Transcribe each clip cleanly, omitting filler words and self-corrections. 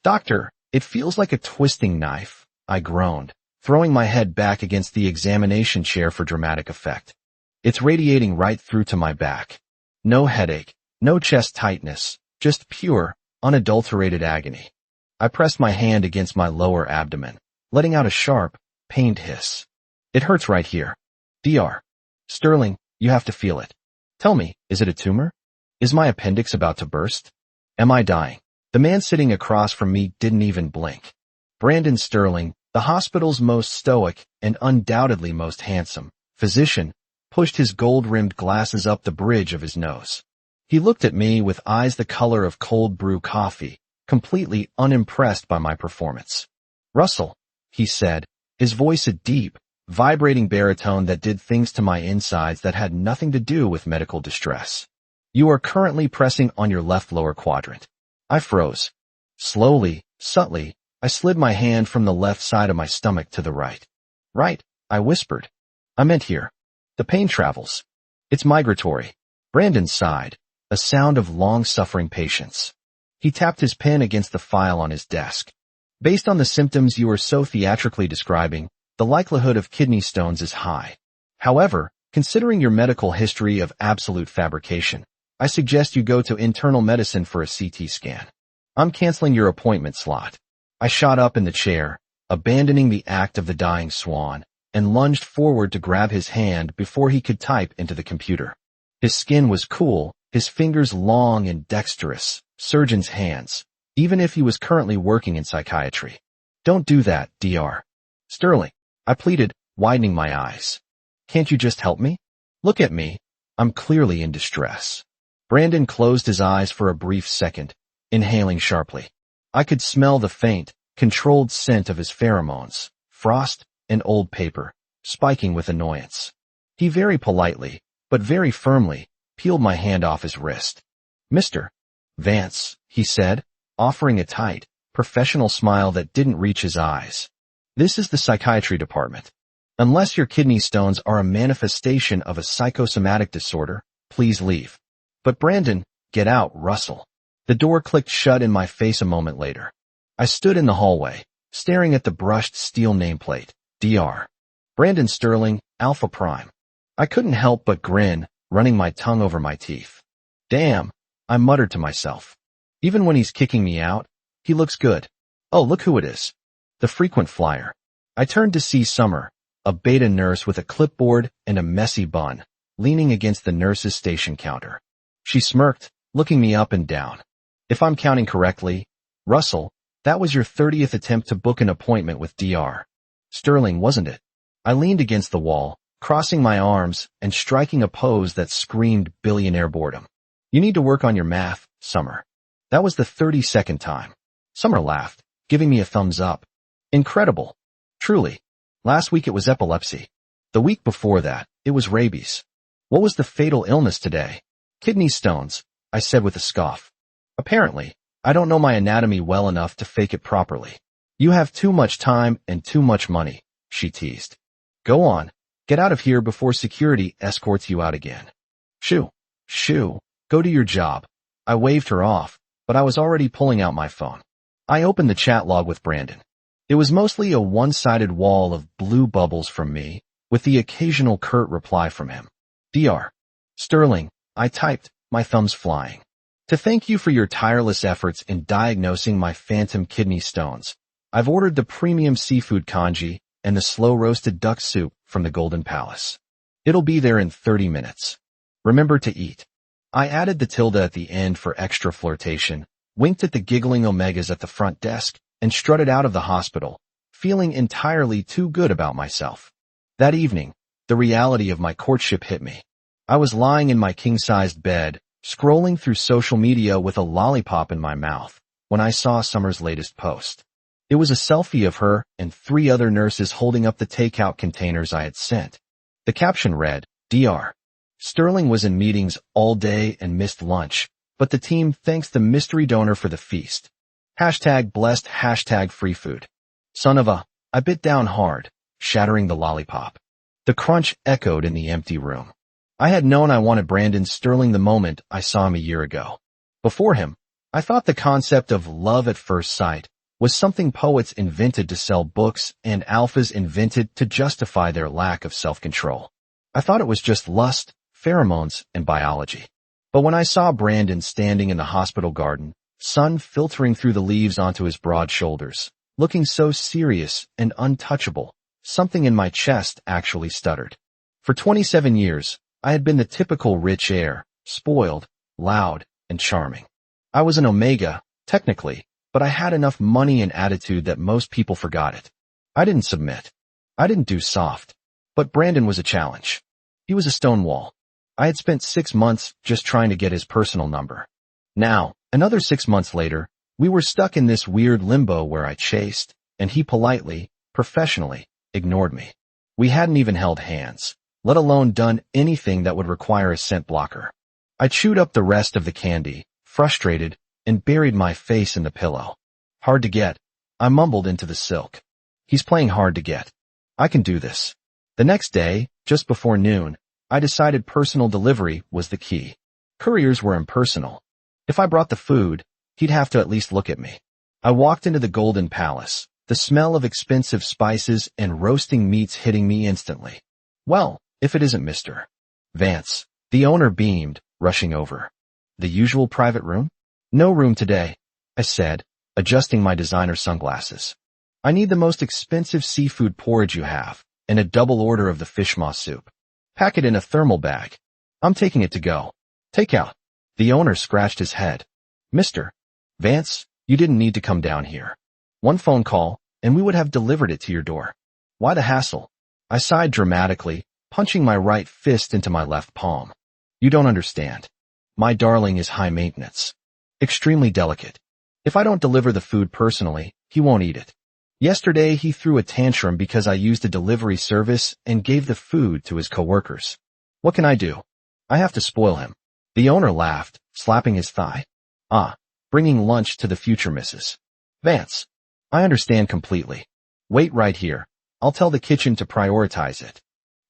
Doctor, it feels like a twisting knife, I groaned, throwing my head back against the examination chair for dramatic effect. It's radiating right through to my back. No headache, no chest tightness, just pure, unadulterated agony. I pressed my hand against my lower abdomen, letting out a sharp, pained hiss. It hurts right here. Dr. Sterling, you have to feel it. Tell me, is it a tumor? Is my appendix about to burst? Am I dying? The man sitting across from me didn't even blink. Brandon Sterling, the hospital's most stoic and undoubtedly most handsome physician, pushed his gold-rimmed glasses up the bridge of his nose. He looked at me with eyes the color of cold brew coffee, completely unimpressed by my performance. Russell, he said, his voice a deep, vibrating baritone that did things to my insides that had nothing to do with medical distress. You are currently pressing on your left lower quadrant. I froze. Slowly, subtly, I slid my hand from the left side of my stomach to the right. Right, I whispered. I meant here. The pain travels. It's migratory. Brandon sighed, a sound of long-suffering patience. He tapped his pen against the file on his desk. Based on the symptoms you are so theatrically describing, the likelihood of kidney stones is high. However, considering your medical history of absolute fabrication, I suggest you go to internal medicine for a CT scan. I'm canceling your appointment slot. I shot up in the chair, abandoning the act of the dying swan, and lunged forward to grab his hand before he could type into the computer. His skin was cool, his fingers long and dexterous, surgeon's hands, even if he was currently working in psychiatry. Don't do that, Dr. Sterling, I pleaded, widening my eyes. Can't you just help me? Look at me. I'm clearly in distress. Brandon closed his eyes for a brief second, inhaling sharply. I could smell the faint, controlled scent of his pheromones, frost, and old paper, spiking with annoyance. He very politely, but very firmly, peeled my hand off his wrist. Mr. Vance, he said, offering a tight, professional smile that didn't reach his eyes. This is the psychiatry department. Unless your kidney stones are a manifestation of a psychosomatic disorder, please leave. But Brandon, get out, Russell. The door clicked shut in my face a moment later. I stood in the hallway, staring at the brushed steel nameplate, Dr. Brandon Sterling, Alpha Prime. I couldn't help but grin, running my tongue over my teeth. Damn, I muttered to myself. Even when he's kicking me out, he looks good. Oh, look who it is. The frequent flyer. I turned to see Summer, a beta nurse with a clipboard and a messy bun, leaning against the nurse's station counter. She smirked, looking me up and down. If I'm counting correctly, Russell, that was your 30th attempt to book an appointment with Dr. Sterling, wasn't it? I leaned against the wall, crossing my arms and striking a pose that screamed billionaire boredom. You need to work on your math, Summer. That was the 32nd time. Summer laughed, giving me a thumbs up. Incredible. Truly. Last week it was epilepsy. The week before that, it was rabies. What was the fatal illness today? Kidney stones, I said with a scoff. Apparently, I don't know my anatomy well enough to fake it properly. You have too much time and too much money, she teased. Go on, get out of here before security escorts you out again. Shoo, go to your job. I waved her off, but I was already pulling out my phone. I opened the chat log with Brandon. It was mostly a one-sided wall of blue bubbles from me, with the occasional curt reply from him. Dr. Sterling, I typed, my thumbs flying. To thank you for your tireless efforts in diagnosing my phantom kidney stones, I've ordered the premium seafood congee and the slow-roasted duck soup from the Golden Palace. It'll be there in 30 minutes. Remember to eat. I added the tilde at the end for extra flirtation, winked at the giggling omegas at the front desk, and strutted out of the hospital, feeling entirely too good about myself. That evening, the reality of my courtship hit me. I was lying in my king-sized bed, scrolling through social media with a lollipop in my mouth, when I saw Summer's latest post. It was a selfie of her and 3 other nurses holding up the takeout containers I had sent. The caption read, Dr. Sterling was in meetings all day and missed lunch, but the team thanks the mystery donor for the feast. #blessed, #free food. Son of a, I bit down hard, shattering the lollipop. The crunch echoed in the empty room. I had known I wanted Brandon Sterling the moment I saw him a year ago. Before him, I thought the concept of love at first sight was something poets invented to sell books and alphas invented to justify their lack of self-control. I thought it was just lust, pheromones, and biology. But when I saw Brandon standing in the hospital garden, sun filtering through the leaves onto his broad shoulders, looking so serious and untouchable, something in my chest actually stuttered. For 27 years, I had been the typical rich heir, spoiled, loud, and charming. I was an omega, technically, but I had enough money and attitude that most people forgot it. I didn't submit. I didn't do soft. But Brandon was a challenge. He was a stone wall. I had spent 6 months just trying to get his personal number. Now, another 6 months later, we were stuck in this weird limbo where I chased, and he politely, professionally, ignored me. We hadn't even held hands, let alone done anything that would require a scent blocker. I chewed up the rest of the candy, frustrated, and buried my face in the pillow. Hard to get. I mumbled into the silk. He's playing hard to get. I can do this. The next day, just before noon, I decided personal delivery was the key. Couriers were impersonal. If I brought the food, he'd have to at least look at me. I walked into the Golden Palace, the smell of expensive spices and roasting meats hitting me instantly. Well, if it isn't Mr. Vance. The owner beamed, rushing over. The usual private room? No room today, I said, adjusting my designer sunglasses. I need the most expensive seafood porridge you have, and a double order of the fish maw soup. Pack it in a thermal bag. I'm taking it to go. Take out. The owner scratched his head. Mr. Vance, you didn't need to come down here. One phone call, and we would have delivered it to your door. Why the hassle? I sighed dramatically, punching my right fist into my left palm. You don't understand. My darling is high maintenance. Extremely delicate. If I don't deliver the food personally, he won't eat it. Yesterday, he threw a tantrum because I used a delivery service and gave the food to his coworkers. What can I do? I have to spoil him. The owner laughed, slapping his thigh. Bringing lunch to the future Mrs. Vance. I understand completely. Wait right here. I'll tell the kitchen to prioritize it.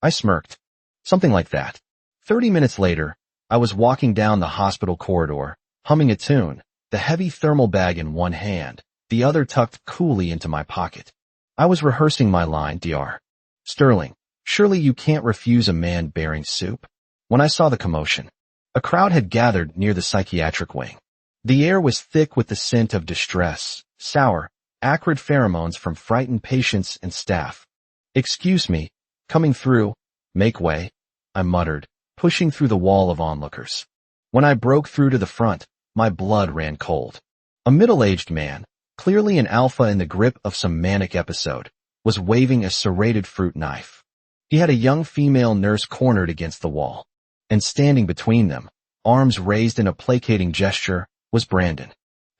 I smirked. Something like that. 30 minutes later, I was walking down the hospital corridor, humming a tune, the heavy thermal bag in one hand, the other tucked coolly into my pocket. I was rehearsing my line, Dr. Sterling, surely you can't refuse a man bearing soup? When I saw the commotion, a crowd had gathered near the psychiatric wing. The air was thick with the scent of distress, sour, acrid pheromones from frightened patients and staff. Excuse me, coming through, make way, I muttered, pushing through the wall of onlookers. When I broke through to the front, my blood ran cold. A middle-aged man, clearly an alpha in the grip of some manic episode, was waving a serrated fruit knife. He had a young female nurse cornered against the wall, and standing between them, arms raised in a placating gesture, was Brandon.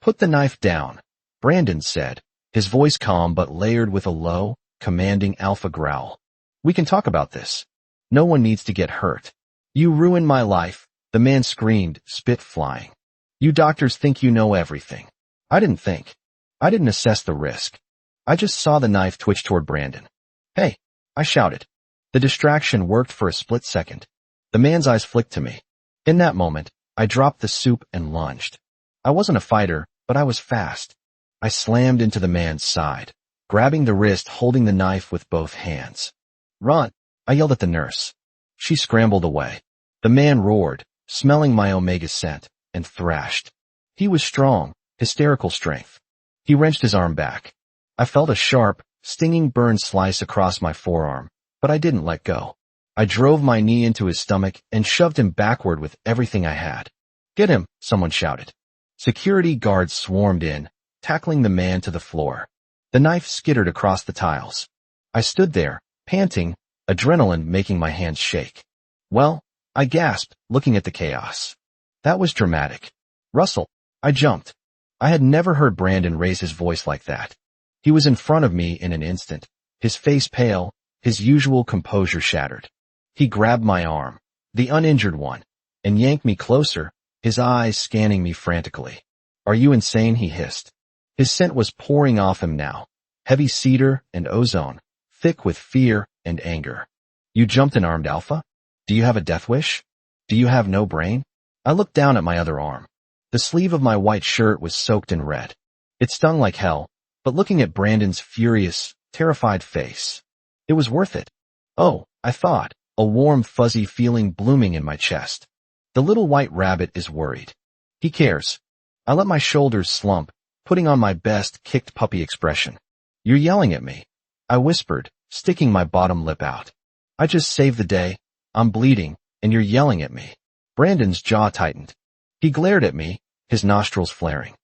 Put the knife down, Brandon said, his voice calm but layered with a low, commanding alpha growl. We can talk about this. No one needs to get hurt. You ruined my life, the man screamed, spit flying. You doctors think you know everything. I didn't think. I didn't assess the risk. I just saw the knife twitch toward Brandon. Hey, I shouted. The distraction worked for a split second. The man's eyes flicked to me. In that moment, I dropped the soup and lunged. I wasn't a fighter, but I was fast. I slammed into the man's side, grabbing the wrist, holding the knife with both hands. Run! I yelled at the nurse. She scrambled away. The man roared, smelling my omega scent, and thrashed. He was strong, hysterical strength. He wrenched his arm back. I felt a sharp, stinging burn slice across my forearm, but I didn't let go. I drove my knee into his stomach and shoved him backward with everything I had. Get him, someone shouted. Security guards swarmed in, tackling the man to the floor. The knife skittered across the tiles. I stood there, panting, adrenaline making my hands shake. Well, I gasped, looking at the chaos. That was dramatic. Russell, I jumped. I had never heard Brandon raise his voice like that. He was in front of me in an instant, his face pale, his usual composure shattered. He grabbed my arm, the uninjured one, and yanked me closer, his eyes scanning me frantically. Are you insane? He hissed. His scent was pouring off him now, heavy cedar and ozone, thick with fear and anger. You jumped an armed alpha? Do you have a death wish? Do you have no brain? I looked down at my other arm. The sleeve of my white shirt was soaked in red. It stung like hell, but looking at Brandon's furious, terrified face, it was worth it. Oh, I thought, a warm, fuzzy feeling blooming in my chest. The little white rabbit is worried. He cares. I let my shoulders slump, putting on my best kicked puppy expression. You're yelling at me, I whispered, sticking my bottom lip out. I just saved the day. I'm bleeding, and you're yelling at me. Brandon's jaw tightened. He glared at me, his nostrils flaring.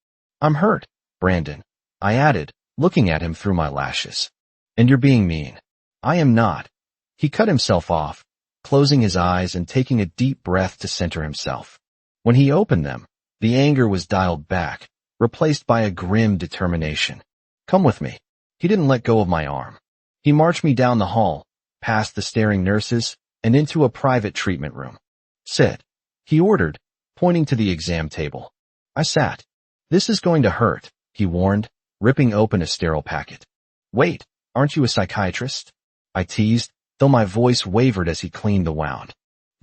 I'm hurt, Brandon, I added, looking at him through my lashes. And you're being mean. I am not. He cut himself off, closing his eyes and taking a deep breath to center himself. When he opened them, the anger was dialed back, replaced by a grim determination. Come with me. He didn't let go of my arm. He marched me down the hall, past the staring nurses, and into a private treatment room. Sit, he ordered, pointing to the exam table. I sat. This is going to hurt, he warned, ripping open a sterile packet. Wait, aren't you a psychiatrist? I teased, though my voice wavered as he cleaned the wound.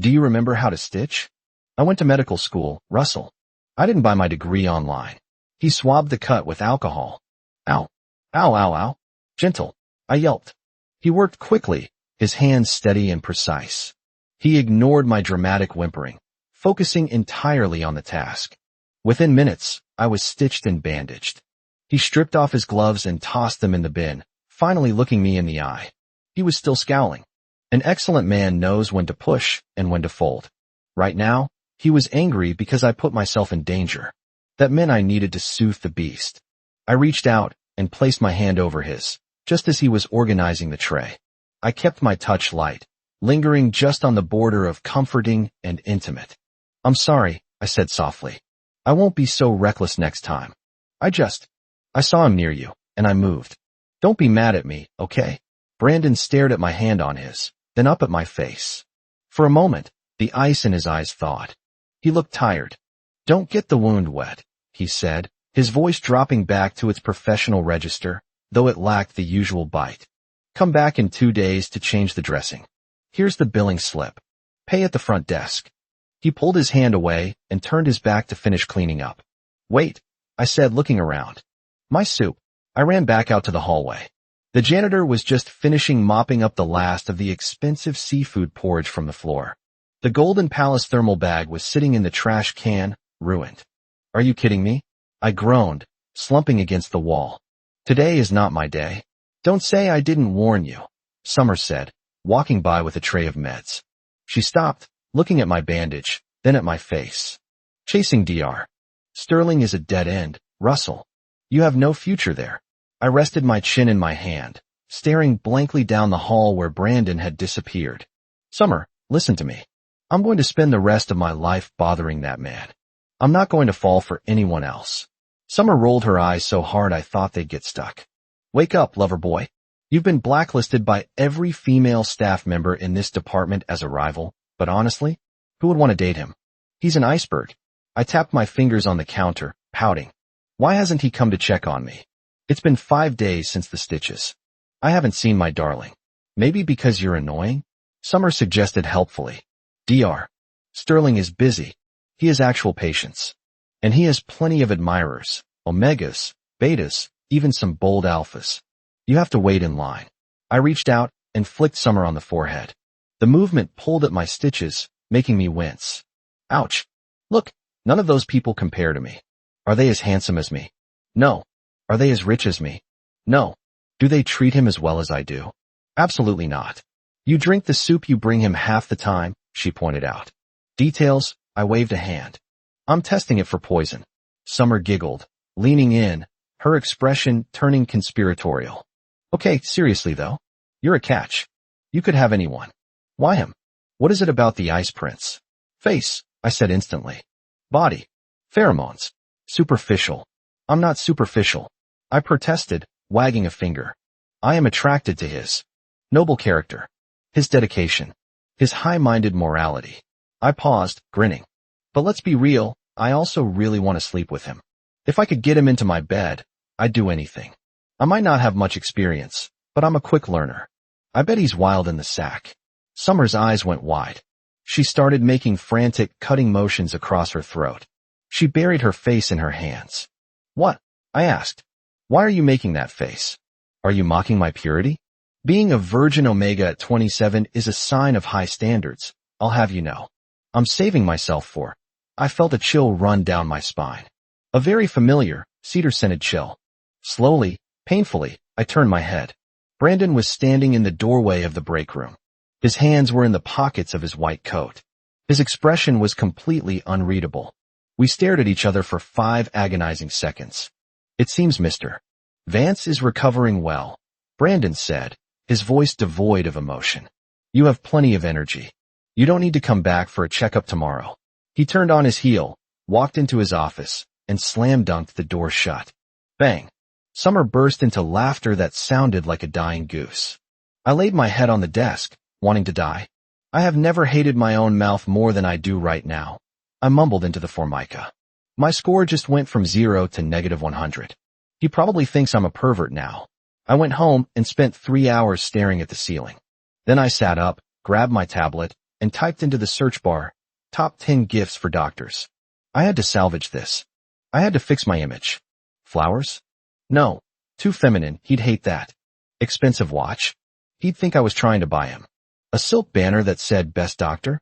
Do you remember how to stitch? I went to medical school, Russell. I didn't buy my degree online. He swabbed the cut with alcohol. Ow. Ow, ow, ow. Gentle. I yelped. He worked quickly, his hands steady and precise. He ignored my dramatic whimpering, focusing entirely on the task. Within minutes, I was stitched and bandaged. He stripped off his gloves and tossed them in the bin, finally looking me in the eye. He was still scowling. An excellent man knows when to push and when to fold. Right now, he was angry because I put myself in danger. That meant I needed to soothe the beast. I reached out and placed my hand over his, just as he was organizing the tray. I kept my touch light, lingering just on the border of comforting and intimate. I'm sorry, I said softly. I won't be so reckless next time. I saw him near you, and I moved. Don't be mad at me, okay? Brandon stared at my hand on his, then up at my face. For a moment, the ice in his eyes thawed. He looked tired. Don't get the wound wet, he said, his voice dropping back to its professional register, though it lacked the usual bite. Come back in 2 days to change the dressing. Here's the billing slip. Pay at the front desk. He pulled his hand away and turned his back to finish cleaning up. Wait, I said, looking around. My soup. I ran back out to the hallway. The janitor was just finishing mopping up the last of the expensive seafood porridge from the floor. The Golden Palace thermal bag was sitting in the trash can, ruined. Are you kidding me? I groaned, slumping against the wall. Today is not my day. Don't say I didn't warn you, Summer said, walking by with a tray of meds. She stopped, looking at my bandage, then at my face. Chasing DR. Sterling is a dead end, Russell. You have no future there. I rested my chin in my hand, staring blankly down the hall where Brandon had disappeared. Summer, listen to me. I'm going to spend the rest of my life bothering that man. I'm not going to fall for anyone else. Summer rolled her eyes so hard I thought they'd get stuck. Wake up, lover boy. You've been blacklisted by every female staff member in this department as a rival, but honestly, who would want to date him? He's an iceberg. I tapped my fingers on the counter, pouting. Why hasn't he come to check on me? It's been 5 days since the stitches. I haven't seen my darling. Maybe because you're annoying? Summer suggested helpfully. DR. Sterling is busy. He has actual patience. And he has plenty of admirers, omegas, betas, even some bold alphas. You have to wait in line. I reached out and flicked Summer on the forehead. The movement pulled at my stitches, making me wince. Ouch. Look, none of those people compare to me. Are they as handsome as me? No. Are they as rich as me? No. Do they treat him as well as I do? Absolutely not. You drink the soup you bring him half the time, she pointed out. Details, I waved a hand. I'm testing it for poison. Summer giggled, leaning in, her expression turning conspiratorial. Okay, seriously though. You're a catch. You could have anyone. Why him? What is it about the Ice Prince? Face, I said instantly. Body. Pheromones. Superficial. I'm not superficial. I protested, wagging a finger. I am attracted to his noble character, his dedication, his high-minded morality. I paused, grinning. But let's be real, I also really want to sleep with him. If I could get him into my bed, I'd do anything. I might not have much experience, but I'm a quick learner. I bet he's wild in the sack. Summer's eyes went wide. She started making frantic, cutting motions across her throat. She buried her face in her hands. What? I asked. Why are you making that face? Are you mocking my purity? Being a Virgin Omega at 27 is a sign of high standards, I'll have you know. I'm saving myself for. I felt a chill run down my spine. A very familiar, cedar-scented chill. Slowly, painfully, I turned my head. Brandon was standing in the doorway of the break room. His hands were in the pockets of his white coat. His expression was completely unreadable. We stared at each other for 5 agonizing seconds. It seems Mr. Vance is recovering well, Brandon said, his voice devoid of emotion. You have plenty of energy. You don't need to come back for a checkup tomorrow. He turned on his heel, walked into his office, and slam-dunked the door shut. Bang! Summer burst into laughter that sounded like a dying goose. I laid my head on the desk, wanting to die. I have never hated my own mouth more than I do right now. I mumbled into the Formica. My score just went from 0 to -100. He probably thinks I'm a pervert now. I went home and spent 3 hours staring at the ceiling. Then I sat up, grabbed my tablet, and typed into the search bar, top 10 gifts for doctors. I had to salvage this. I had to fix my image. Flowers? No. Too feminine, he'd hate that. Expensive watch? He'd think I was trying to buy him. A silk banner that said best doctor?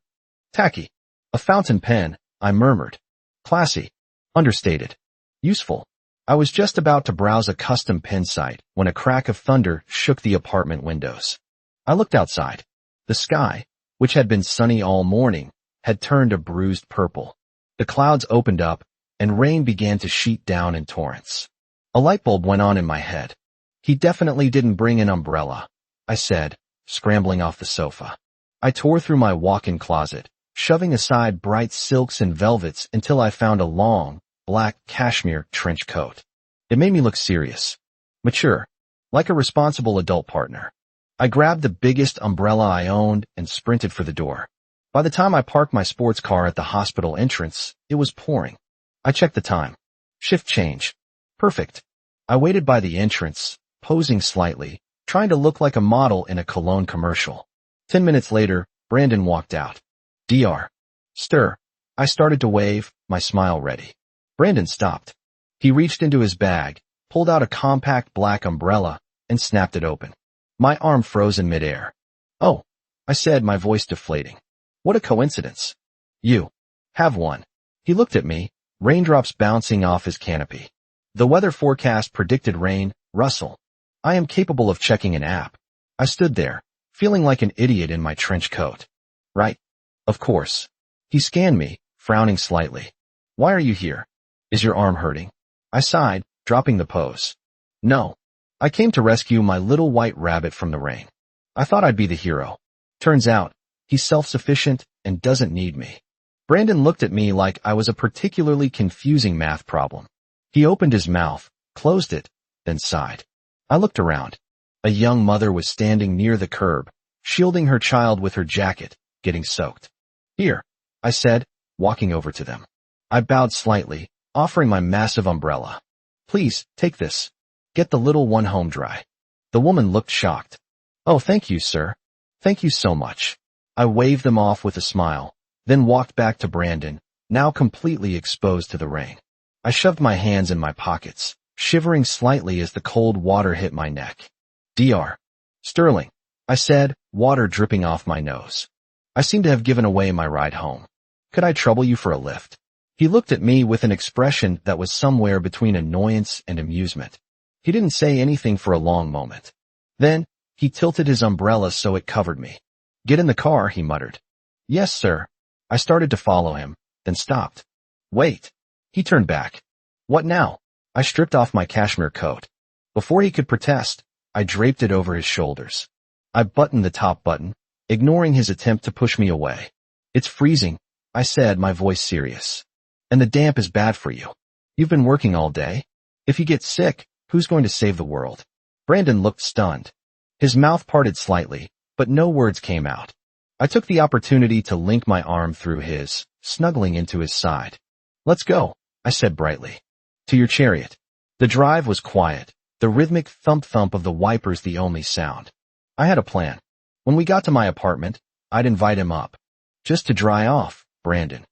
Tacky. A fountain pen, I murmured. Classy. Understated. Useful. I was just about to browse a custom pen site when a crack of thunder shook the apartment windows. I looked outside. The sky, which had been sunny all morning, had turned a bruised purple. The clouds opened up, and rain began to sheet down in torrents. A light bulb went on in my head. He definitely didn't bring an umbrella, I said, scrambling off the sofa. I tore through my walk-in closet, shoving aside bright silks and velvets until I found a long, black cashmere trench coat. It made me look serious, mature, like a responsible adult partner. I grabbed the biggest umbrella I owned and sprinted for the door. By the time I parked my sports car at the hospital entrance, it was pouring. I checked the time. Shift change. Perfect. I waited by the entrance, posing slightly, trying to look like a model in a cologne commercial. 10 minutes later, Brandon walked out. Dr. Stir. I started to wave, my smile ready. Brandon stopped. He reached into his bag, pulled out a compact black umbrella, and snapped it open. My arm froze in midair. Oh, I said, my voice deflating. What a coincidence. You have one. He looked at me, raindrops bouncing off his canopy. The weather forecast predicted rain, Russell. I am capable of checking an app. I stood there, feeling like an idiot in my trench coat. Right. Of course. He scanned me, frowning slightly. Why are you here? Is your arm hurting? I sighed, dropping the pose. No. I came to rescue my little white rabbit from the rain. I thought I'd be the hero. Turns out, he's self-sufficient and doesn't need me. Brandon looked at me like I was a particularly confusing math problem. He opened his mouth, closed it, then sighed. I looked around. A young mother was standing near the curb, shielding her child with her jacket, getting soaked. Here, I said, walking over to them. I bowed slightly, offering my massive umbrella. Please, take this. Get the little one home dry. The woman looked shocked. Oh, thank you, sir. Thank you so much. I waved them off with a smile, then walked back to Brandon, now completely exposed to the rain. I shoved my hands in my pockets, shivering slightly as the cold water hit my neck. Dr. Sterling, I said, water dripping off my nose. I seem to have given away my ride home. Could I trouble you for a lift? He looked at me with an expression that was somewhere between annoyance and amusement. He didn't say anything for a long moment. Then, he tilted his umbrella so it covered me. Get in the car, he muttered. Yes, sir. I started to follow him, then stopped. Wait. He turned back. What now? I stripped off my cashmere coat. Before he could protest, I draped it over his shoulders. I buttoned the top button, ignoring his attempt to push me away. It's freezing, I said, my voice serious. And the damp is bad for you. You've been working all day. If you get sick, who's going to save the world? Brandon looked stunned. His mouth parted slightly, but no words came out. I took the opportunity to link my arm through his, snuggling into his side. Let's go, I said brightly. To your chariot. The drive was quiet, the rhythmic thump-thump of the wipers the only sound. I had a plan. When we got to my apartment, I'd invite him up. Just to dry off, Brandon.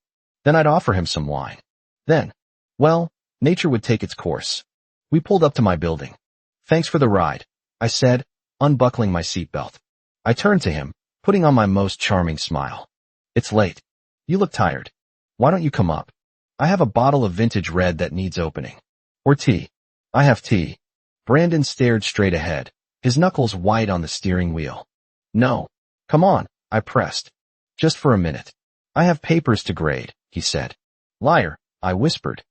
Then I'd offer him some wine. Then, Well, nature would take its course. We pulled up to my building. Thanks for the ride, I said, unbuckling my seatbelt. I turned to him, putting on my most charming smile. It's late. You look tired. Why don't you come up? I have a bottle of vintage red that needs opening. Or tea. I have tea. Brandon stared straight ahead, his knuckles white on the steering wheel. No. Come on, I pressed. Just for a minute. I have papers to grade, he said. Liar, I whispered.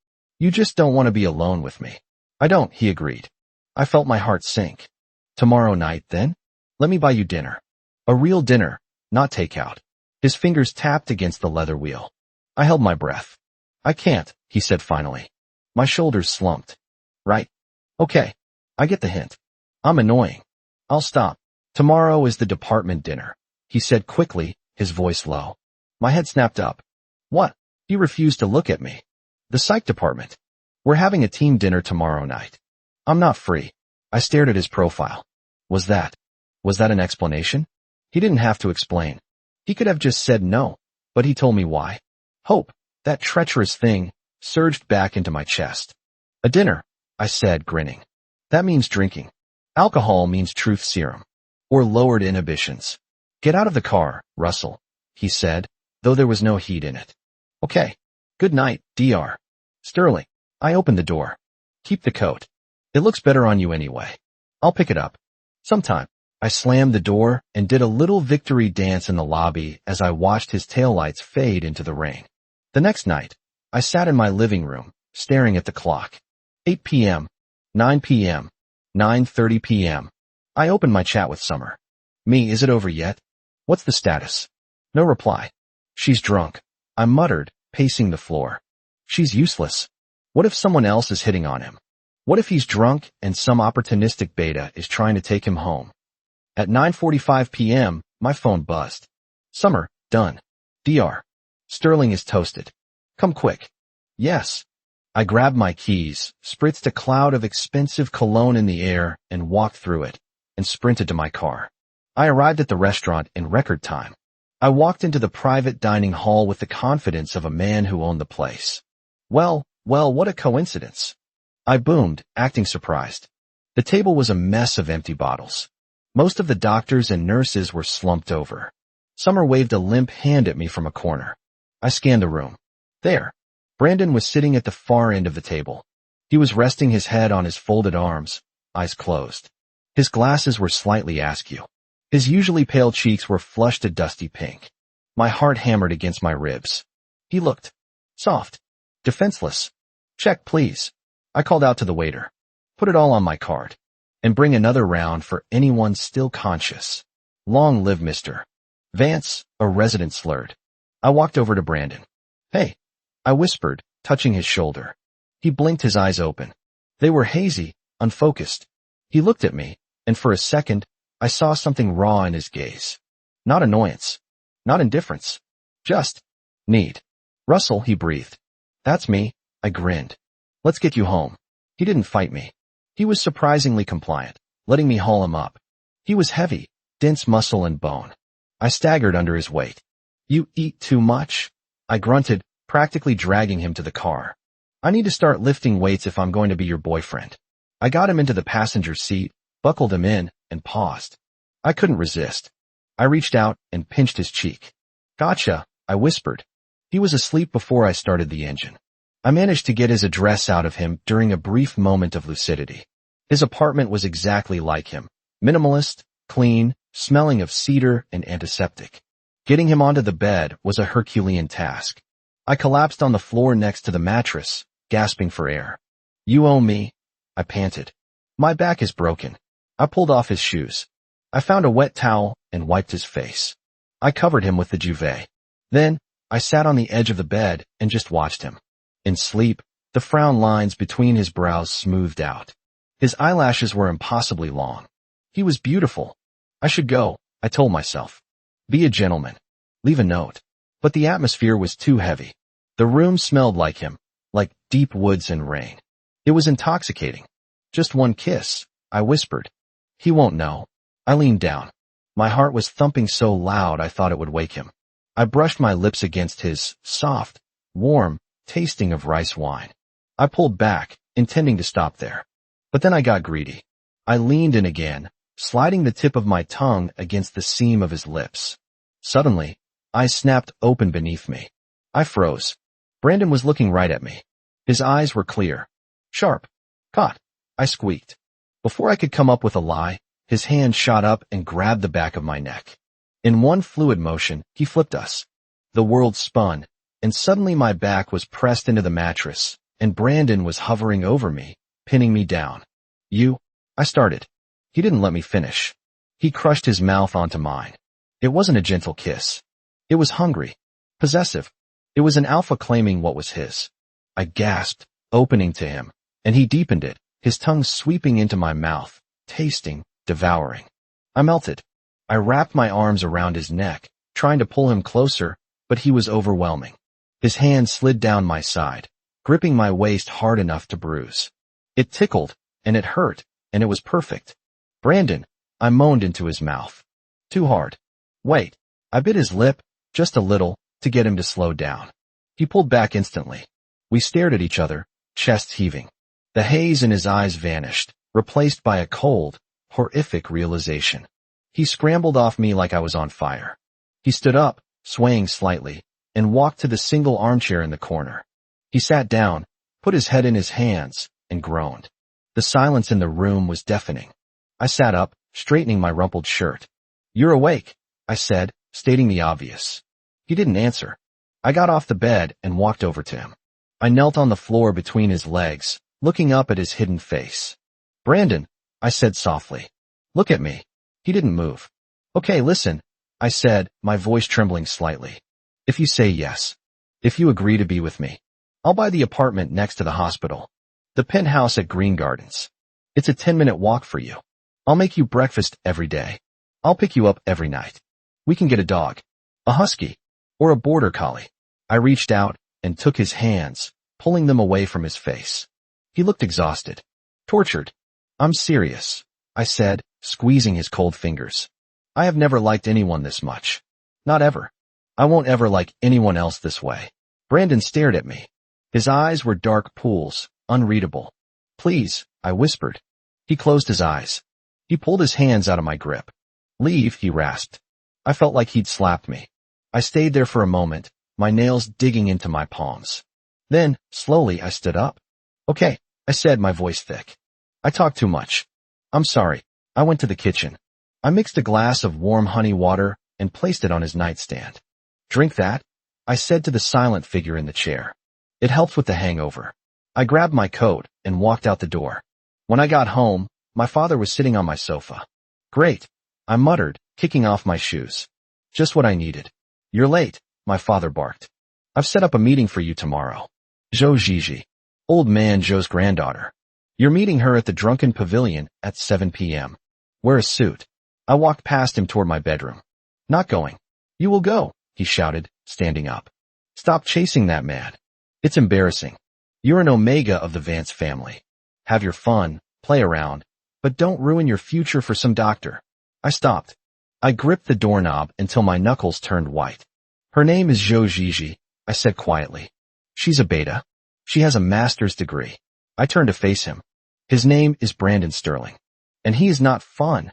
You just don't want to be alone with me. I don't, he agreed. I felt my heart sink. Tomorrow night, then? Let me buy you dinner. A real dinner, not takeout. His fingers tapped against the leather wheel. I held my breath. I can't, he said finally. My shoulders slumped. Right. Okay. I get the hint. I'm annoying. I'll stop. Tomorrow is the department dinner, he said quickly, his voice low. My head snapped up. What? He refused to look at me. The psych department. We're having a team dinner tomorrow night. I'm not free. I stared at his profile. Was that an explanation? He didn't have to explain. He could have just said no, but he told me why. Hope, that treacherous thing, surged back into my chest. A dinner, I said, grinning. That means drinking. Alcohol means truth serum. Or lowered inhibitions. Get out of the car, Russell, he said, though there was no heat in it. Okay. Good night, Dr. Sterling. I opened the door. Keep the coat. It looks better on you anyway. I'll pick it up. Sometime. I slammed the door and did a little victory dance in the lobby as I watched his taillights fade into the rain. The next night, I sat in my living room, staring at the clock. 8 p.m., 9 p.m., 9:30 p.m. I opened my chat with Summer. Me, is it over yet? What's the status? No reply. She's drunk, I muttered, pacing the floor. She's useless. What if someone else is hitting on him? What if he's drunk and some opportunistic beta is trying to take him home? At 9:45 p.m., my phone buzzed. Summer, done. Dr. Sterling is toasted. Come quick. Yes. I grabbed my keys, spritzed a cloud of expensive cologne in the air, and walked through it, and sprinted to my car. I arrived at the restaurant in record time. I walked into the private dining hall with the confidence of a man who owned the place. Well, what a coincidence. I boomed, acting surprised. The table was a mess of empty bottles. Most of the doctors and nurses were slumped over. Summer waved a limp hand at me from a corner. I scanned the room. There. Brandon was sitting at the far end of the table. He was resting his head on his folded arms, eyes closed. His glasses were slightly askew. His usually pale cheeks were flushed a dusty pink. My heart hammered against my ribs. He looked soft, defenseless. Check, please. I called out to the waiter. Put it all on my card. And bring another round for anyone still conscious. Long live Mr. Vance, a resident slurred. I walked over to Brandon. Hey, I whispered, touching his shoulder. He blinked his eyes open. They were hazy, unfocused. He looked at me, and for a second, I saw something raw in his gaze. Not annoyance. Not indifference. Just need. Russell, he breathed. That's me, I grinned. Let's get you home. He didn't fight me. He was surprisingly compliant, letting me haul him up. He was heavy, dense muscle and bone. I staggered under his weight. You eat too much? I grunted, practically dragging him to the car. I need to start lifting weights if I'm going to be your boyfriend. I got him into the passenger seat, buckled him in, and paused. I couldn't resist. I reached out and pinched his cheek. Gotcha, I whispered. He was asleep before I started the engine. I managed to get his address out of him during a brief moment of lucidity. His apartment was exactly like him. Minimalist, clean, smelling of cedar and antiseptic. Getting him onto the bed was a Herculean task. I collapsed on the floor next to the mattress, gasping for air. You owe me, I panted. My back is broken. I pulled off his shoes. I found a wet towel and wiped his face. I covered him with the duvet. Then, I sat on the edge of the bed and just watched him. In sleep, the frown lines between his brows smoothed out. His eyelashes were impossibly long. He was beautiful. I should go, I told myself. Be a gentleman. Leave a note. But the atmosphere was too heavy. The room smelled like him, like deep woods and rain. It was intoxicating. Just one kiss, I whispered. He won't know. I leaned down. My heart was thumping so loud I thought it would wake him. I brushed my lips against his soft, warm, tasting of rice wine. I pulled back, intending to stop there. But then I got greedy. I leaned in again, sliding the tip of my tongue against the seam of his lips. Suddenly, eyes snapped open beneath me. I froze. Brandon was looking right at me. His eyes were clear. Sharp. Caught. I squeaked. Before I could come up with a lie, his hand shot up and grabbed the back of my neck. In one fluid motion, he flipped us. The world spun, and suddenly my back was pressed into the mattress, and Brandon was hovering over me, pinning me down. I started. He didn't let me finish. He crushed his mouth onto mine. It wasn't a gentle kiss. It was hungry. Possessive. It was an alpha claiming what was his. I gasped, opening to him, and he deepened it, his tongue sweeping into my mouth, tasting, devouring. I melted. I wrapped my arms around his neck, trying to pull him closer, but he was overwhelming. His hand slid down my side, gripping my waist hard enough to bruise. It tickled, and it hurt, and it was perfect. Brandon, I moaned into his mouth. Too hard. Wait. I bit his lip, just a little, to get him to slow down. He pulled back instantly. We stared at each other, chests heaving. The haze in his eyes vanished, replaced by a cold, horrific realization. He scrambled off me like I was on fire. He stood up, swaying slightly, and walked to the single armchair in the corner. He sat down, put his head in his hands, and groaned. The silence in the room was deafening. I sat up, straightening my rumpled shirt. You're awake, I said, stating the obvious. He didn't answer. I got off the bed and walked over to him. I knelt on the floor between his legs, looking up at his hidden face. Brandon, I said softly. Look at me. He didn't move. Okay, listen, I said, my voice trembling slightly. If you say yes, if you agree to be with me, I'll buy the apartment next to the hospital. The penthouse at Green Gardens. It's a 10-minute walk for you. I'll make you breakfast every day. I'll pick you up every night. We can get a dog. A husky. Or a border collie. I reached out and took his hands, pulling them away from his face. He looked exhausted. Tortured. I'm serious, I said, squeezing his cold fingers. I have never liked anyone this much. Not ever. I won't ever like anyone else this way. Brandon stared at me. His eyes were dark pools, unreadable. Please, I whispered. He closed his eyes. He pulled his hands out of my grip. Leave, he rasped. I felt like he'd slapped me. I stayed there for a moment, my nails digging into my palms. Then, slowly, I stood up. Okay, I said, my voice thick. I talk too much. I'm sorry. I went to the kitchen. I mixed a glass of warm honey water and placed it on his nightstand. Drink that? I said to the silent figure in the chair. It helps with the hangover. I grabbed my coat and walked out the door. When I got home, my father was sitting on my sofa. Great, I muttered, kicking off my shoes. Just what I needed. You're late, my father barked. I've set up a meeting for you tomorrow. Zhou Gigi. Old man Zhou's granddaughter. You're meeting her at the Drunken Pavilion at 7 p.m. Wear a suit. I walked past him toward my bedroom. Not going. You will go, he shouted, standing up. Stop chasing that man. It's embarrassing. You're an omega of the Vance family. Have your fun, play around, but don't ruin your future for some doctor. I stopped. I gripped the doorknob until my knuckles turned white. Her name is Zhou Gigi, I said quietly. She's a beta. She has a master's degree. I turned to face him. His name is Brandon Sterling. And he is not fun.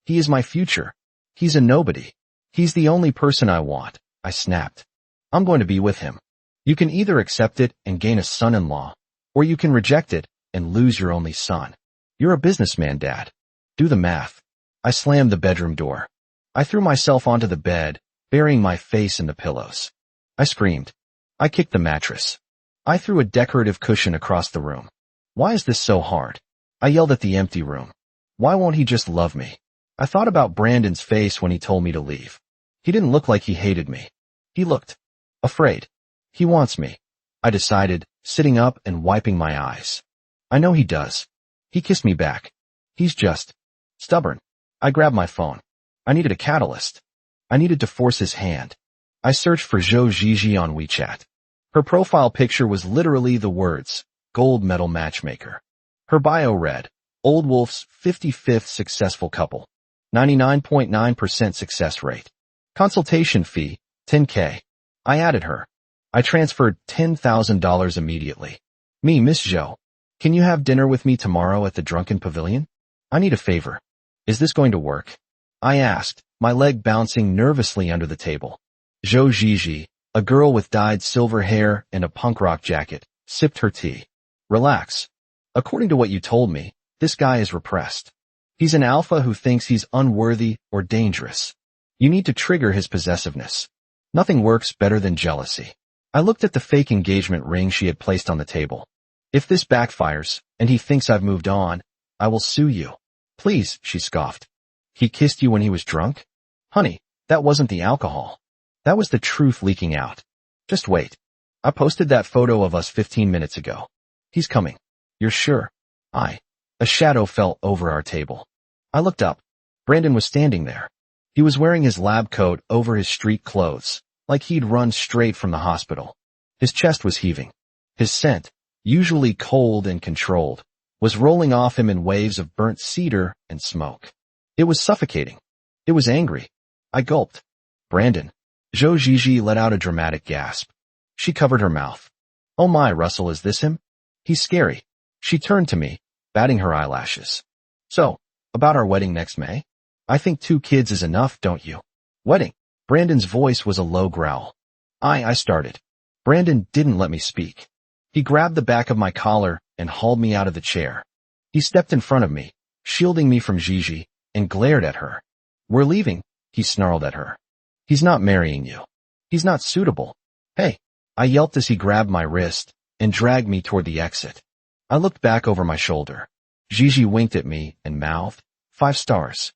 He is my future. He's a nobody. He's the only person I want, I snapped. I'm going to be with him. You can either accept it and gain a son-in-law, or you can reject it and lose your only son. You're a businessman, Dad. Do the math. I slammed the bedroom door. I threw myself onto the bed, burying my face in the pillows. I screamed. I kicked the mattress. I threw a decorative cushion across the room. Why is this so hard? I yelled at the empty room. Why won't he just love me? I thought about Brandon's face when he told me to leave. He didn't look like he hated me. He looked afraid. He wants me, I decided, sitting up and wiping my eyes. I know he does. He kissed me back. He's just stubborn. I grabbed my phone. I needed a catalyst. I needed to force his hand. I searched for Zhou Gigi on WeChat. Her profile picture was literally the words, gold medal matchmaker. Her bio read, Old Wolf's 55th successful couple. 99.9% success rate. Consultation fee, $10K. I added her. I transferred $10,000 immediately. Me, Miss Zhou. Can you have dinner with me tomorrow at the Drunken Pavilion? I need a favor. Is this going to work? I asked, my leg bouncing nervously under the table. Zhou Zhizhi, a girl with dyed silver hair and a punk rock jacket, sipped her tea. Relax. According to what you told me, this guy is repressed. He's an alpha who thinks he's unworthy or dangerous. You need to trigger his possessiveness. Nothing works better than jealousy. I looked at the fake engagement ring she had placed on the table. If this backfires, and he thinks I've moved on, I will sue you. Please, she scoffed. He kissed you when he was drunk? Honey, that wasn't the alcohol. That was the truth leaking out. Just wait. I posted that photo of us 15 minutes ago. He's coming. You're sure? A shadow fell over our table. I looked up. Brandon was standing there. He was wearing his lab coat over his street clothes, like he'd run straight from the hospital. His chest was heaving. His scent, usually cold and controlled, was rolling off him in waves of burnt cedar and smoke. It was suffocating. It was angry. I gulped. Brandon. Zhou Zhizhi let out a dramatic gasp. She covered her mouth. Oh my, Russell, is this him? He's scary. She turned to me, batting her eyelashes. So, about our wedding next May? I think 2 kids is enough, don't you? Wedding. Brandon's voice was a low growl. I started. Brandon didn't let me speak. He grabbed the back of my collar and hauled me out of the chair. He stepped in front of me, shielding me from Zhizhi, and glared at her. We're leaving, he snarled at her. He's not marrying you. He's not suitable. Hey, I yelped as he grabbed my wrist and dragged me toward the exit. I looked back over my shoulder. Zhizhi winked at me and mouthed, 5 stars.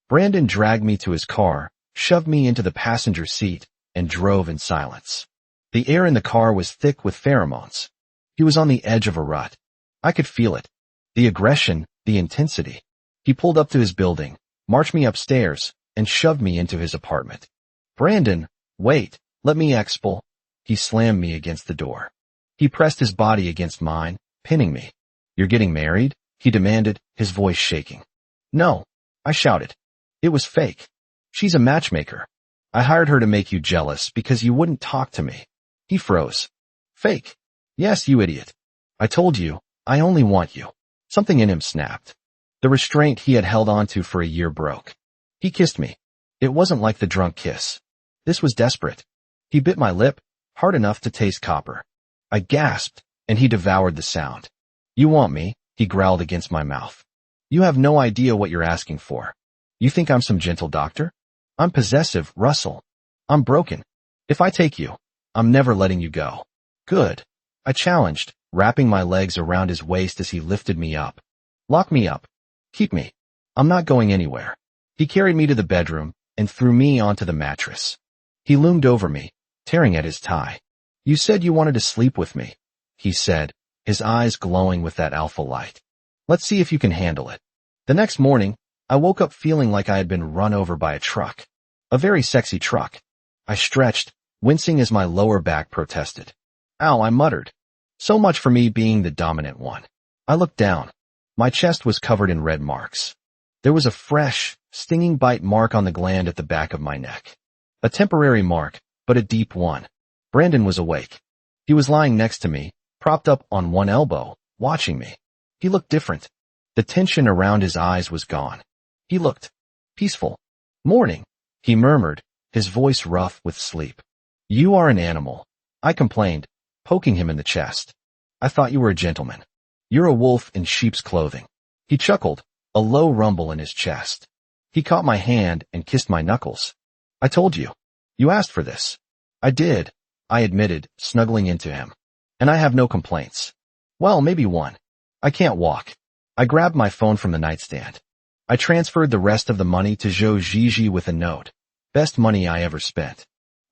Brandon dragged me to his car, shoved me into the passenger seat, and drove in silence. The air in the car was thick with pheromones. He was on the edge of a rut. I could feel it. The aggression, the intensity. He pulled up to his building, marched me upstairs, and shoved me into his apartment. Brandon, wait, let me expel. He slammed me against the door. He pressed his body against mine, pinning me. You're getting married? He demanded, his voice shaking. No, I shouted. It was fake. She's a matchmaker. I hired her to make you jealous because you wouldn't talk to me. He froze. Fake. Yes, you idiot. I told you, I only want you. Something in him snapped. The restraint he had held onto for a year broke. He kissed me. It wasn't like the drunk kiss. This was desperate. He bit my lip, hard enough to taste copper. I gasped, and he devoured the sound. You want me, he growled against my mouth. You have no idea what you're asking for. You think I'm some gentle doctor? I'm possessive, Russell. I'm broken. If I take you, I'm never letting you go. Good. I challenged, wrapping my legs around his waist as he lifted me up. Lock me up. Keep me. I'm not going anywhere. He carried me to the bedroom and threw me onto the mattress. He loomed over me, tearing at his tie. You said you wanted to sleep with me, he said, his eyes glowing with that alpha light. Let's see if you can handle it. The next morning, I woke up feeling like I had been run over by a truck. A very sexy truck. I stretched, wincing as my lower back protested. Ow, I muttered. So much for me being the dominant one. I looked down. My chest was covered in red marks. There was a fresh, stinging bite mark on the gland at the back of my neck. A temporary mark, but a deep one. Brandon was awake. He was lying next to me, propped up on one elbow, watching me. He looked different. The tension around his eyes was gone. He looked peaceful. Morning, he murmured, his voice rough with sleep. You are an animal, I complained, poking him in the chest. I thought you were a gentleman. You're a wolf in sheep's clothing. He chuckled, a low rumble in his chest. He caught my hand and kissed my knuckles. I told you. You asked for this. I did, I admitted, snuggling into him. And I have no complaints. Well, maybe one. I can't walk. I grabbed my phone from the nightstand. I transferred the rest of the money to Zhou Zhizhi with a note. Best money I ever spent.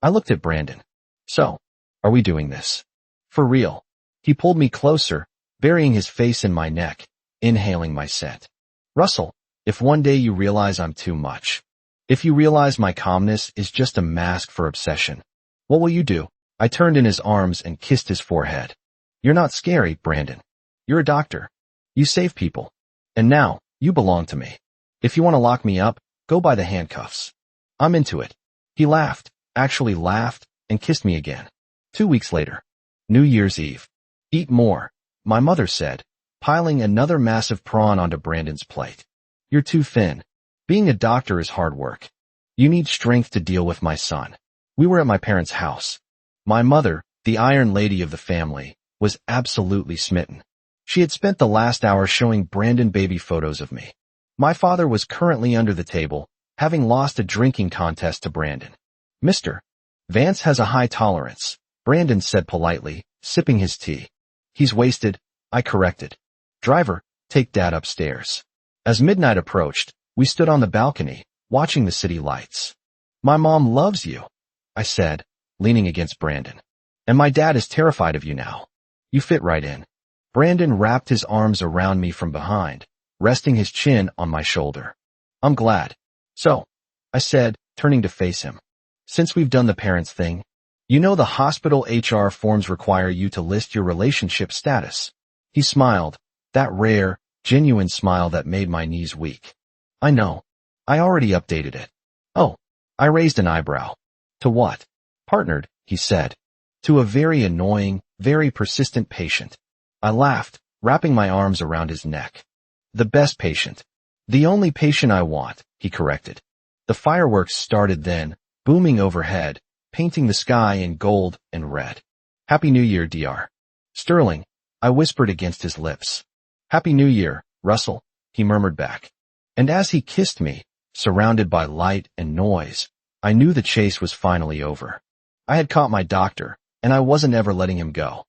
I looked at Brandon. So, are we doing this? For real. He pulled me closer, burying his face in my neck, inhaling my scent. Russell, if one day you realize I'm too much, if you realize my calmness is just a mask for obsession, what will you do? I turned in his arms and kissed his forehead. You're not scary, Brandon. You're a doctor. You save people. And now, you belong to me. If you want to lock me up, go buy the handcuffs. I'm into it. He laughed, actually laughed, and kissed me again. 2 weeks later. New Year's Eve. Eat more. my mother said, piling another massive prawn onto Brandon's plate. You're too thin. Being a doctor is hard work. You need strength to deal with my son. We were at my parents' house. My mother, the Iron Lady of the family, was absolutely smitten. She had spent the last hour showing Brandon baby photos of me. My father was currently under the table, having lost a drinking contest to Brandon. Mr. Vance has a high tolerance, Brandon said politely, sipping his tea. He's wasted, I corrected. Driver, take Dad upstairs. As midnight approached, we stood on the balcony, watching the city lights. My mom loves you, I said, leaning against Brandon. And my dad is terrified of you now. You fit right in. Brandon wrapped his arms around me from behind, resting his chin on my shoulder. I'm glad. So, I said, turning to face him. Since we've done the parents thing, you know the hospital HR forms require you to list your relationship status. He smiled, that rare, genuine smile that made my knees weak. I know. I already updated it. Oh, I raised an eyebrow. To what? Partnered, he said. To a very annoying, very persistent patient. I laughed, wrapping my arms around his neck. The best patient. The only patient I want, he corrected. The fireworks started then, booming overhead, painting the sky in gold and red. Happy New Year, Dr. Sterling, I whispered against his lips. Happy New Year, Russell, he murmured back. And as he kissed me, surrounded by light and noise, I knew the chase was finally over. I had caught my doctor, and I wasn't ever letting him go.